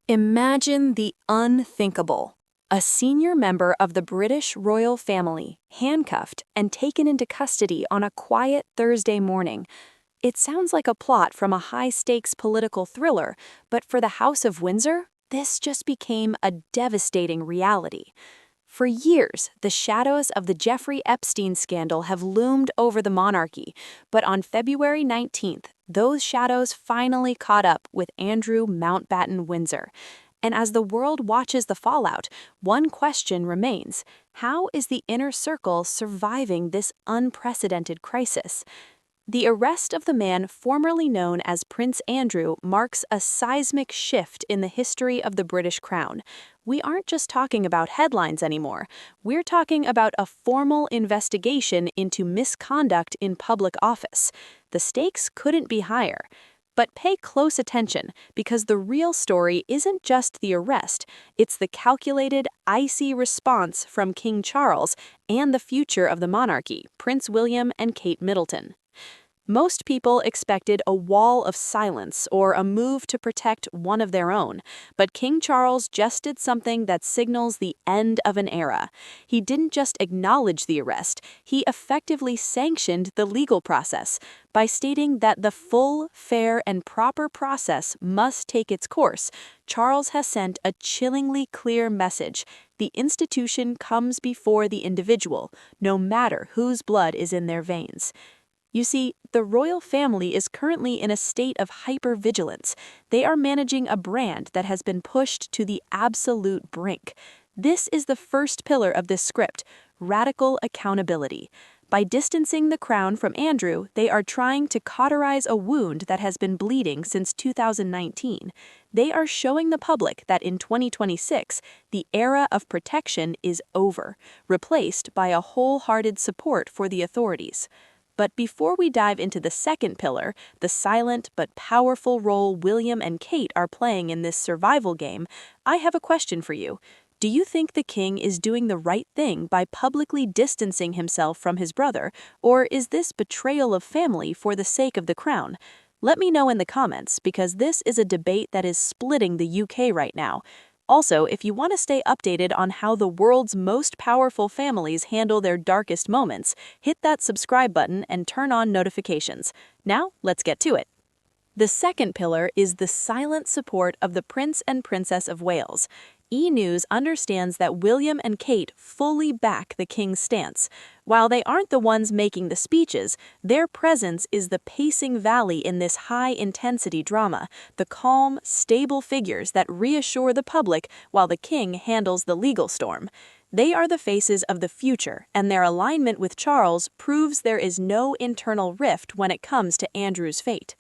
Imagine the unthinkable. A senior member of the British royal family handcuffed and taken into custody on a quiet Thursday morning. It sounds like a plot from a high-stakes political thriller, but for the House of Windsor, this just became a devastating reality. For years, the shadows of the Jeffrey Epstein scandal have loomed over the monarchy, but on February 19th, those shadows finally caught up with Andrew Mountbatten-Windsor. And as the world watches the fallout, one question remains: how is the inner circle surviving this unprecedented crisis? The arrest of the man formerly known as Prince Andrew marks a seismic shift in the history of the British crown. We aren't just talking about headlines anymore. We're talking about a formal investigation into misconduct in public office. The stakes couldn't be higher. But pay close attention, because the real story isn't just the arrest, it's the calculated, icy response from King Charles and the future of the monarchy, Prince William and Kate Middleton. Most people expected a wall of silence or a move to protect one of their own, but King Charles just did something that signals the end of an era. He didn't just acknowledge the arrest, he effectively sanctioned the legal process by stating that the full, fair, and proper process must take its course. Charles has sent a chillingly clear message: the institution comes before the individual, no matter whose blood is in their veins. You see, the royal family is currently in a state of hypervigilance. They are managing a brand that has been pushed to the absolute brink. This is the first pillar of this script: radical accountability. By distancing the crown from Andrew, they are trying to cauterize a wound that has been bleeding since 2019. They are showing the public that in 2026, the era of protection is over, replaced by a wholehearted support for the authorities. But before we dive into the second pillar, the silent but powerful role William and Kate are playing in this survival game, I have a question for you. Do you think the king is doing the right thing by publicly distancing himself from his brother, or is this betrayal of family for the sake of the crown? Let me know in the comments, because this is a debate that is splitting the UK right now. Also, if you want to stay updated on how the world's most powerful families handle their darkest moments, hit that subscribe button and turn on notifications. Now, let's get to it. The second pillar is the silent support of the Prince and Princess of Wales. E-News understands that William and Kate fully back the king's stance. While they aren't the ones making the speeches, their presence is the pacing valley in this high-intensity drama, the calm, stable figures that reassure the public while the king handles the legal storm. They are the faces of the future, and their alignment with Charles proves there is no internal rift when it comes to Andrew's fate.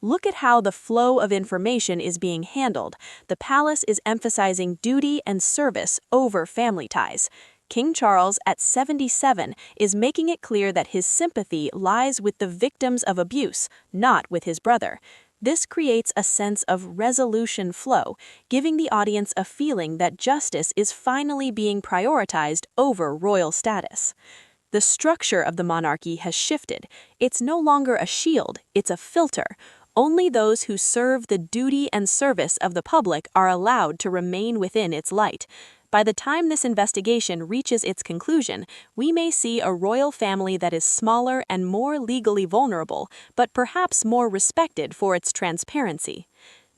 Look at how the flow of information is being handled. The palace is emphasizing duty and service over family ties. King Charles, at 77, is making it clear that his sympathy lies with the victims of abuse, not with his brother. This creates a sense of resolution flow, giving the audience a feeling that justice is finally being prioritized over royal status. The structure of the monarchy has shifted. It's no longer a shield, it's a filter. Only those who serve the duty and service of the public are allowed to remain within its light. By the time this investigation reaches its conclusion, we may see a royal family that is smaller and more legally vulnerable, but perhaps more respected for its transparency.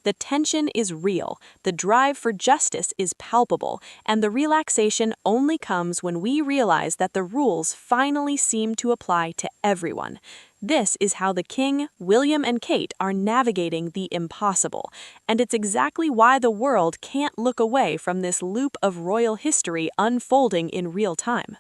The tension is real, the drive for justice is palpable, and the relaxation only comes when we realize that the rules finally seem to apply to everyone. This is how the king, William, and Kate are navigating the impossible, and it's exactly why the world can't look away from this loop of royal history unfolding in real time.